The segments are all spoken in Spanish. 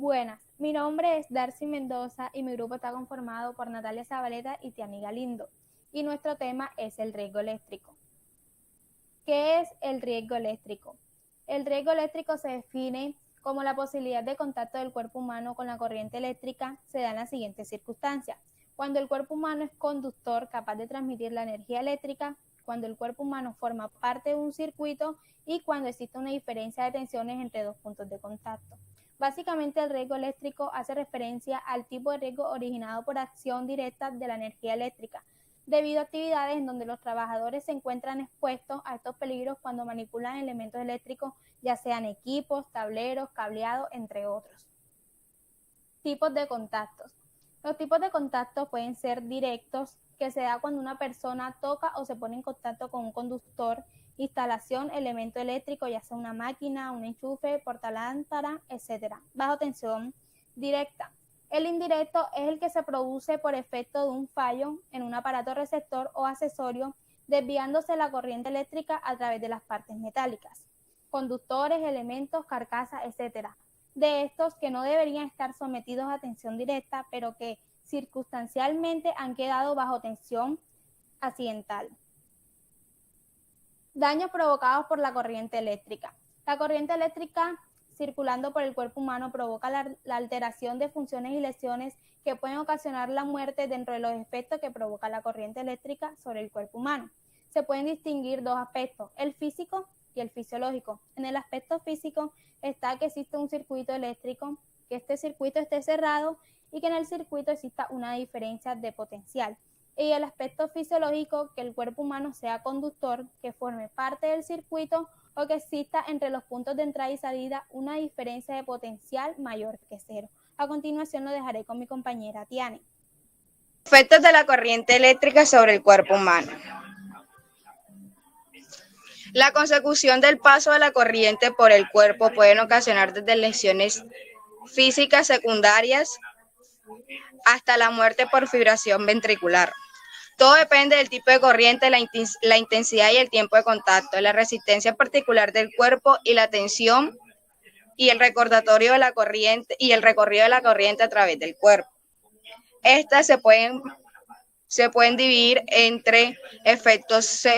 Buenas, mi nombre es Darcy Mendoza y mi grupo está conformado por Natalia Zabaleta y Tiani Galindo. Y nuestro tema es el riesgo eléctrico. ¿Qué es el riesgo eléctrico? El riesgo eléctrico se define como la posibilidad de contacto del cuerpo humano con la corriente eléctrica se da en las siguientes circunstancias. Cuando el cuerpo humano es conductor capaz de transmitir la energía eléctrica, cuando el cuerpo humano forma parte de un circuito y cuando existe una diferencia de tensiones entre dos puntos de contacto. Básicamente el riesgo eléctrico hace referencia al tipo de riesgo originado por acción directa de la energía eléctrica, debido a actividades en donde los trabajadores se encuentran expuestos a estos peligros cuando manipulan elementos eléctricos, ya sean equipos, tableros, cableados, entre otros. Tipos de contactos. Los tipos de contactos pueden ser directos, que se da cuando una persona toca o se pone en contacto con un conductor, instalación, elemento eléctrico, ya sea una máquina, un enchufe, portalámpara, etc. Bajo tensión directa. El indirecto es el que se produce por efecto de un fallo en un aparato receptor o accesorio, desviándose la corriente eléctrica a través de las partes metálicas, conductores, elementos, carcasas, etc. De estos que no deberían estar sometidos a tensión directa, pero que circunstancialmente han quedado bajo tensión accidental. Daños provocados por la corriente eléctrica. La corriente eléctrica circulando por el cuerpo humano provoca la alteración de funciones y lesiones que pueden ocasionar la muerte dentro de los efectos que provoca la corriente eléctrica sobre el cuerpo humano. Se pueden distinguir dos aspectos, el físico y el fisiológico. En el aspecto físico está que existe un circuito eléctrico, que este circuito esté cerrado y que en el circuito exista una diferencia de potencial. Y el aspecto fisiológico, que el cuerpo humano sea conductor, que forme parte del circuito o que exista entre los puntos de entrada y salida una diferencia de potencial mayor que cero. A continuación lo dejaré con mi compañera Tiani. Efectos de la corriente eléctrica sobre el cuerpo humano. La consecución del paso de la corriente por el cuerpo pueden ocasionar desde lesiones físicas secundarias hasta la muerte por fibración ventricular. Todo depende del tipo de corriente, la intensidad y el tiempo de contacto, la resistencia particular del cuerpo y la tensión y el recordatorio de la corriente y el recorrido de la corriente a través del cuerpo. Estas se pueden dividir entre efectos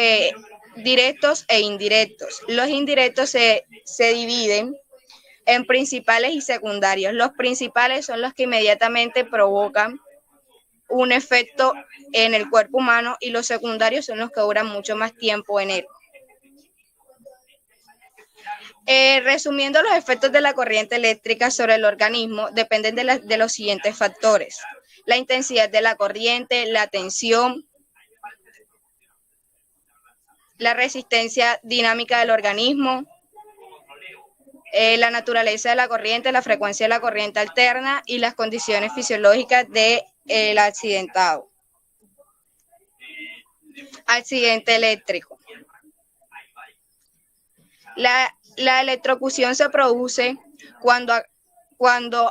directos e indirectos. Los indirectos se dividen en principales y secundarios. Los principales son los que inmediatamente provocan un efecto en el cuerpo humano y los secundarios son los que duran mucho más tiempo en él. Resumiendo, los efectos de la corriente eléctrica sobre el organismo dependen de los siguientes factores: la intensidad de la corriente, la tensión, la resistencia dinámica del organismo, la naturaleza de la corriente, la frecuencia de la corriente alterna y las condiciones fisiológicas del accidentado. Accidente eléctrico. La electrocución se produce cuando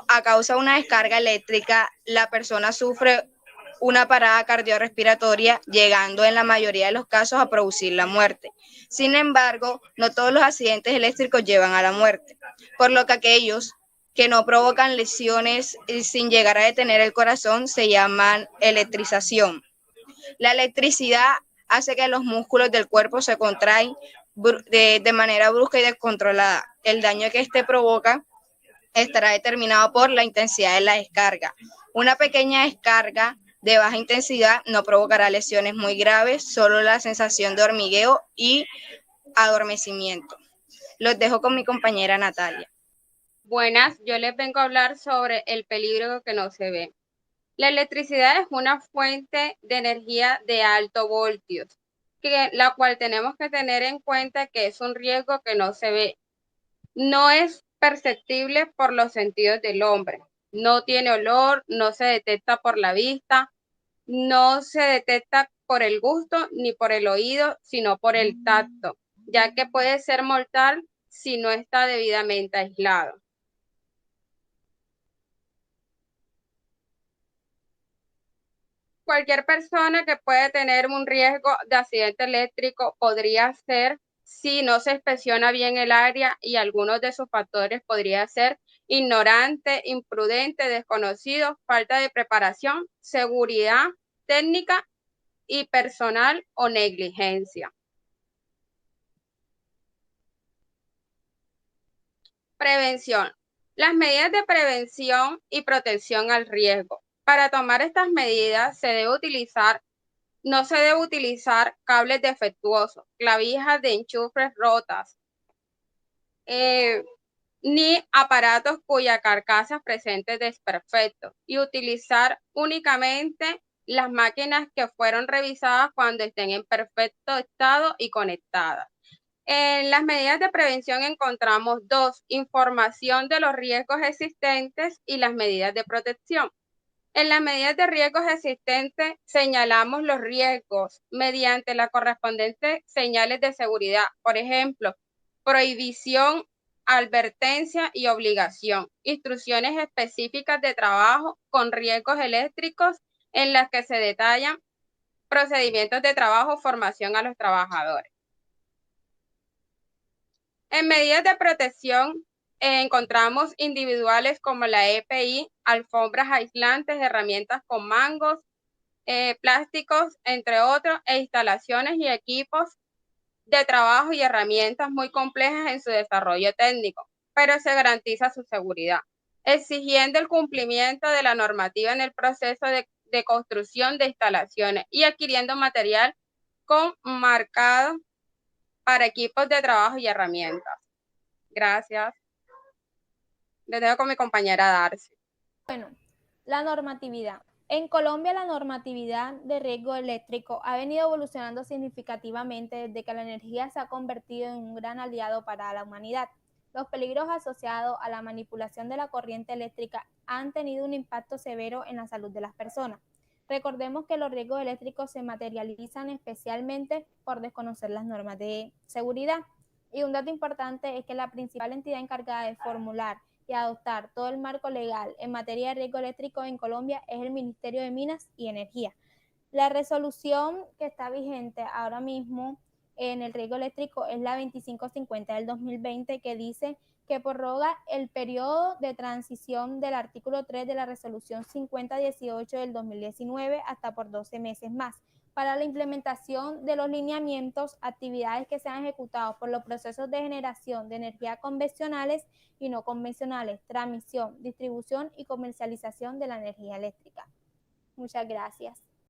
a causa de una descarga eléctrica la persona sufre una parada cardiorrespiratoria, llegando en la mayoría de los casos a producir la muerte. Sin embargo, no todos los accidentes eléctricos llevan a la muerte, por lo que aquellos que no provocan lesiones sin llegar a detener el corazón se llaman electrización. La electricidad hace que los músculos del cuerpo se contraen de manera brusca y descontrolada. El daño que este provoca estará determinado por la intensidad de la descarga. Una pequeña descarga de baja intensidad no provocará lesiones muy graves, solo la sensación de hormigueo y adormecimiento. Los dejo con mi compañera Natalia. Buenas, yo les vengo a hablar sobre el peligro que no se ve. La electricidad es una fuente de energía de alto voltios, la cual tenemos que tener en cuenta que es un riesgo que no se ve. No es perceptible por los sentidos del hombre. No tiene olor, no se detecta por la vista, no se detecta por el gusto ni por el oído, sino por el tacto, ya que puede ser mortal si no está debidamente aislado. Cualquier persona que puede tener un riesgo de accidente eléctrico podría ser si no se inspecciona bien el área, y algunos de sus factores podría ser ignorante, imprudente, desconocido, falta de preparación, seguridad técnica y personal o negligencia. Prevención. Las medidas de prevención y protección al riesgo. Para tomar estas medidas no se debe utilizar cables defectuosos, clavijas de enchufes rotas, ni aparatos cuya carcasa presente desperfectos, y utilizar únicamente las máquinas que fueron revisadas cuando estén en perfecto estado y conectadas. En las medidas de prevención encontramos dos: información de los riesgos existentes y las medidas de protección. En las medidas de riesgos existentes señalamos los riesgos mediante las correspondientes señales de seguridad. Por ejemplo, prohibición, advertencia y obligación. Instrucciones específicas de trabajo con riesgos eléctricos en las que se detallan procedimientos de trabajo, formación a los trabajadores. En medidas de protección encontramos individuales como la EPI, alfombras aislantes, herramientas con mangos, plásticos, entre otros, e instalaciones y equipos de trabajo y herramientas muy complejas en su desarrollo técnico, pero se garantiza su seguridad, exigiendo el cumplimiento de la normativa en el proceso de construcción de instalaciones y adquiriendo material con marcado para equipos de trabajo y herramientas. Gracias. Le dejo con mi compañera Darcy. Bueno, la normatividad. En Colombia, la normatividad de riesgo eléctrico ha venido evolucionando significativamente desde que la energía se ha convertido en un gran aliado para la humanidad. Los peligros asociados a la manipulación de la corriente eléctrica han tenido un impacto severo en la salud de las personas. Recordemos que los riesgos eléctricos se materializan especialmente por desconocer las normas de seguridad. Y un dato importante es que la principal entidad encargada de formular y adoptar todo el marco legal en materia de riesgo eléctrico en Colombia es el Ministerio de Minas y Energía. La resolución que está vigente ahora mismo en el riesgo eléctrico es la 2550 del 2020, que dice que prorroga el periodo de transición del artículo 3 de la resolución 5018 del 2019 hasta por 12 meses más, para la implementación de los lineamientos, actividades que sean ejecutados por los procesos de generación de energía convencionales y no convencionales, transmisión, distribución y comercialización de la energía eléctrica. Muchas gracias.